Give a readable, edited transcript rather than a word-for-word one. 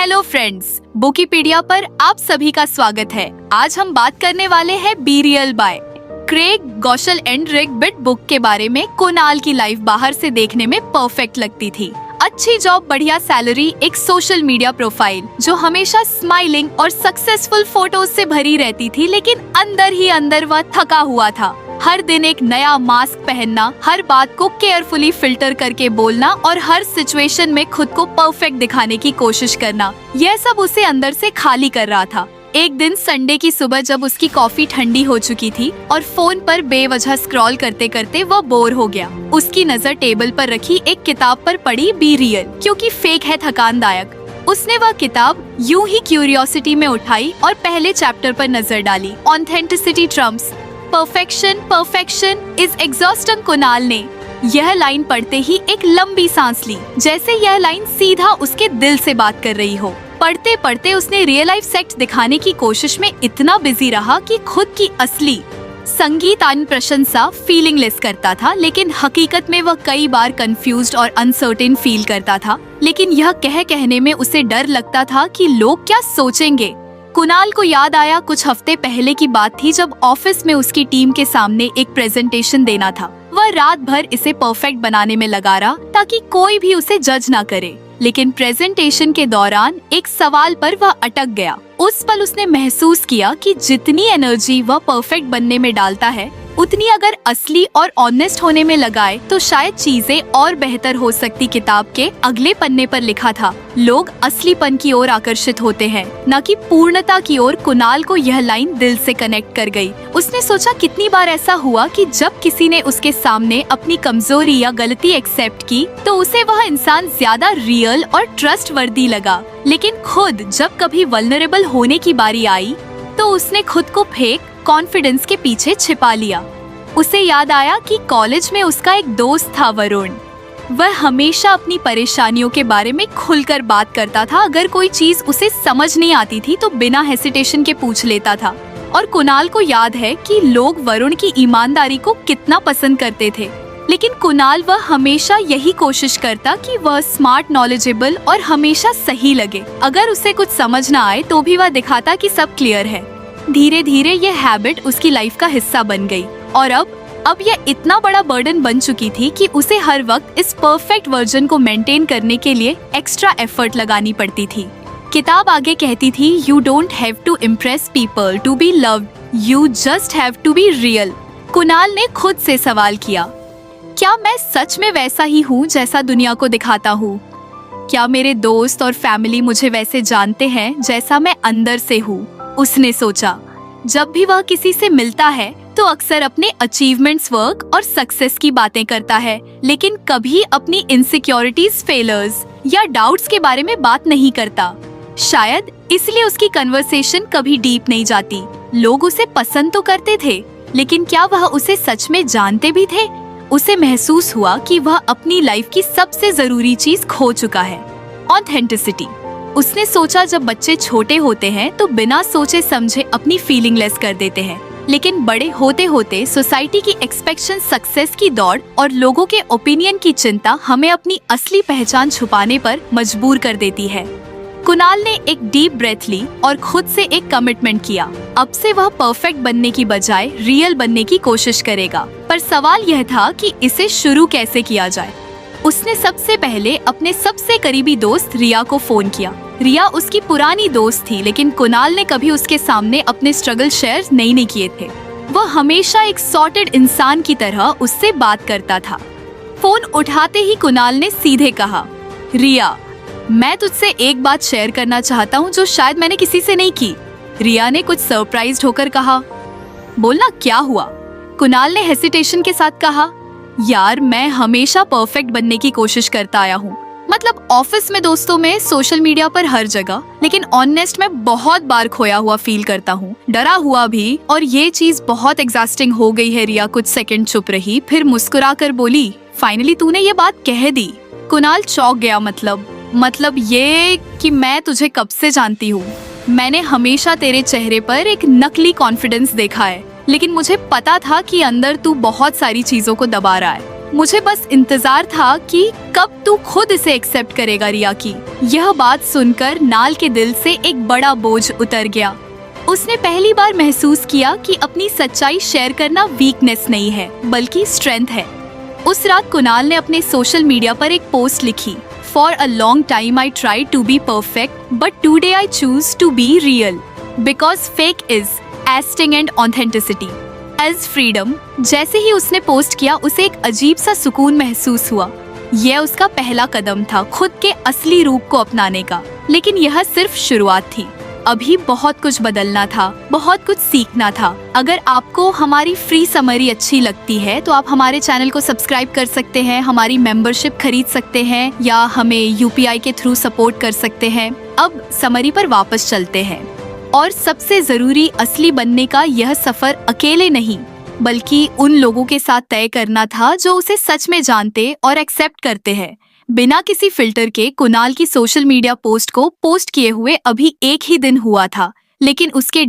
Hello friends, बुकीपीडिया पर आप सभी का स्वागत है। आज हम बात करने वाले हैं be real by Craig Groeschel and Rick Bezet book के बारे में। कुणाल की लाइफ बाहर से देखने में परफेक्ट लगती थी। अच्छी जॉब, बढ़िया सैलरी, एक सोशल मीडिया प्रोफाइल जो हमेशा स्माइलिंग और सक्सेसफुल फोटोज से भरी रहती थी, लेकिन अंदर ही अंदर वह थका हुआ था। हर दिन एक नया मास्क पहनना, हर बात को केयरफुली फिल्टर करके बोलना और हर सिचुएशन में खुद को परफेक्ट दिखाने की कोशिश करना, यह सब उसे अंदर से खाली कर रहा था। एक दिन संडे की सुबह जब उसकी कॉफी ठंडी हो चुकी थी और फोन पर बेवजह स्क्रॉल करते करते वह बोर हो गया। उसकी नजर टेबल पर रखी एक किताब पर पड़ी, बी रियल, क्योंकि फेक है थकानदायक। उसने वह किताब यूं ही क्यूरियोसिटी में उठाई और पहले चैप्टर पर नजर डाली। Authenticity Trump's perfection, perfection is exhausting. Kunal ने यह लाइन पढ़ते ही एक लंबी सांस ली, जैसे यह लाइन सीधा उसके दिल से बात कर रही हो। पढ़ते पढ़ते उसने रियल लाइफ सेक्स दिखाने की कोशिश में इतना बिजी रहा कि खुद की असली संगीतान प्रशंसा फीलिंगलेस करता था, लेकिन हकीकत में वह कई बार कंफ्यूज्ड और अनसर्टेन फील करता था। लेकिन यह कहने में उसे डर लगता था कि लोग क्या सोचेंगे। कुणाल को याद आया कुछ हफ्ते पहले की बात थी जब ऑफिस में उसकी टीम के सामने एक प्रेजेंटेशन देना था। वह रात भर इसे परफेक्ट बनाने में लगा रहा ताकि कोई भी उसे जज ना करे, लेकिन प्रेजेंटेशन के दौरान एक सवाल पर वह अटक गया। उस पल उसने महसूस किया कि जितनी एनर्जी वह परफेक्ट बनने में डालता है, उतनी अगर असली और ऑनेस्ट होने में लगाए तो शायद चीजें और बेहतर हो सकती। किताब के अगले पन्ने पर लिखा था, लोग असलीपन की ओर आकर्षित होते हैं, न कि पूर्णता की ओर। कुणाल को यह लाइन दिल से कनेक्ट कर गई। उसने सोचा कितनी बार ऐसा हुआ कि जब किसी ने उसके सामने अपनी कमजोरी या गलती एक्सेप्ट की तो उसे वह इंसान ज्यादा रियल और ट्रस्टवर्दी लगा, लेकिन खुद जब कभी वल्नरेबल होने की बारी आई तो उसने खुद को फेक कॉन्फिडेंस के पीछे छिपा लिया। उसे याद आया कि कॉलेज में उसका एक दोस्त था, वरुण। वह हमेशा अपनी परेशानियों के बारे में खुलकर बात करता था। अगर कोई चीज उसे समझ नहीं आती थी तो बिना हेसिटेशन के पूछ लेता था। और कुणाल को याद है कि लोग वरुण की ईमानदारी को कितना पसंद करते थे, लेकिन कुणाल वह हमेशा यही कोशिश करता कि वह स्मार्ट, नॉलेजेबल और हमेशा सही लगे। अगर उसे कुछ समझ न आए तो भी वह दिखाता कि सब क्लियर है। धीरे धीरे यह हैबिट उसकी लाइफ का हिस्सा बन गई और अब यह इतना बड़ा बर्डन बन चुकी थी कि उसे हर वक्त इस परफेक्ट वर्जन को मेंटेन करने के लिए एक्स्ट्रा एफर्ट लगानी पड़ती थी। किताब आगे कहती थी, you don't have to impress people to be loved, you just have to be real. Kunal ने खुद से सवाल किया, क्या मैं सच में वैसा ही हूँ जैसा दुनिया को दिखाता हूँ? क्या मेरे दोस्त और फैमिली मुझे वैसे जानते हैं जैसा मैं अंदर से हूँ? उसने सोचा। जब भी वह किसी से मिलता है तो अक्सर अपने अचीवमेंट्स, वर्क और सक्सेस की बातें करता है, लेकिन कभी अपनी इनसिक्योरिटीज, फेलियर्स या डाउट्स के बारे में बात नहीं करता। शायद इसलिए उसकी कन्वर्सेशन कभी डीप नहीं जाती। लोग उसे पसंद तो करते थे, लेकिन क्या वह उसे सच में जानते भी थे? उसे महसूस हुआ कि वह अपनी लाइफ की सबसे जरूरी चीज खो चुका है, ऑथेंटिसिटी। उसने सोचा, जब बच्चे छोटे होते हैं तो बिना सोचे समझे अपनी फीलिंग लेस कर देते हैं, लेकिन बड़े होते होते सोसाइटी की एक्सपेक्टेशन, सक्सेस की दौड़ और लोगों के ओपिनियन की चिंता हमें अपनी असली पहचान छुपाने पर मजबूर कर देती है। कुणाल ने एक डीप ब्रेथ ली और खुद से एक कमिटमेंट किया। अब से वह परफेक्ट बनने की बजाय रियल बनने की कोशिश करेगा। पर सवाल यह था कि इसे शुरू कैसे किया जाए। उसने सबसे पहले अपने सबसे करीबी दोस्त रिया को फोन किया। रिया उसकी पुरानी दोस्त थी, लेकिन कुणाल ने कभी उसके सामने अपने स्ट्रगल शेयर नहीं किए थे। वह हमेशा एक सॉर्टेड इंसान की तरह उससे बात करता था। फोन उठाते ही कुणाल ने सीधे कहा, रिया, मैं तुझसे एक बात शेयर करना चाहता हूँ जो शायद मैंने किसी से नहीं की। रिया ने कुछ सरप्राइज्ड होकर कहा, बोलना, क्या हुआ? कुणाल ने हेसिटेशन के साथ कहा, यार, मैं हमेशा परफेक्ट बनने की कोशिश करता आया हूँ। मतलब ऑफिस में, दोस्तों में, सोशल मीडिया पर, हर जगह। लेकिन ऑनेस्ट में बहुत बार खोया हुआ फील करता हूँ, डरा हुआ भी, और ये चीज बहुत एग्जॉस्टिंग हो गई है। रिया कुछ सेकंड चुप रही, फिर मुस्कुरा कर बोली, फाइनली तूने ये बात कह दी। कुणाल चौंक गया। मतलब ये कि मैं तुझे कब से जानती हूँ। मैंने हमेशा तेरे चेहरे पर एक नकली कॉन्फिडेंस देखा है, लेकिन मुझे पता था कि अंदर तू बहुत सारी चीजों को दबा रहा है। मुझे बस इंतजार था कि कब तू खुद इसे एक्सेप्ट करेगा रिया की। यह बात सुनकर नाल के दिल से एक बड़ा बोझ उतर गया। उसने पहली बार महसूस किया कि अपनी सच्चाई शेयर करना वीकनेस नहीं है बल्कि स्ट्रेंथ है। उस रात कुणाल ने अपने सोशल मीडिया पर एक पोस्ट लिखी, for a long time I try to be perfect but today I choose to be real because fake is exhausting and authenticity is freedom. जैसे ही उसने पोस्ट किया उसे एक अजीब सा सुकून महसूस हुआ। यह उसका पहला कदम था खुद के असली रूप को अपनाने का। लेकिन यह सिर्फ शुरुआत थी, अभी बहुत कुछ बदलना था, बहुत कुछ सीखना था। अगर आपको हमारी फ्री समरी अच्छी लगती है तो आप हमारे चैनल को सब्सक्राइब कर सकते हैं, हमारी मेंबरशिप खरीद सकते हैं या हमें UPI के थ्रू सपोर्ट कर सकते हैं। अब समरी पर वापस चलते हैं। और सबसे जरूरी, असली बनने का यह सफर अकेले नहीं बल्कि उन लोगों के साथ तय करना था जो उसे सच में जानते और एक्सेप्ट करते हैं। बिना किसी फिल्टर के कुणाल की सोशल मीडिया पोस्ट को पोस्ट किए हुए अभी एक ही दिन हुआ था, लेकिन उसके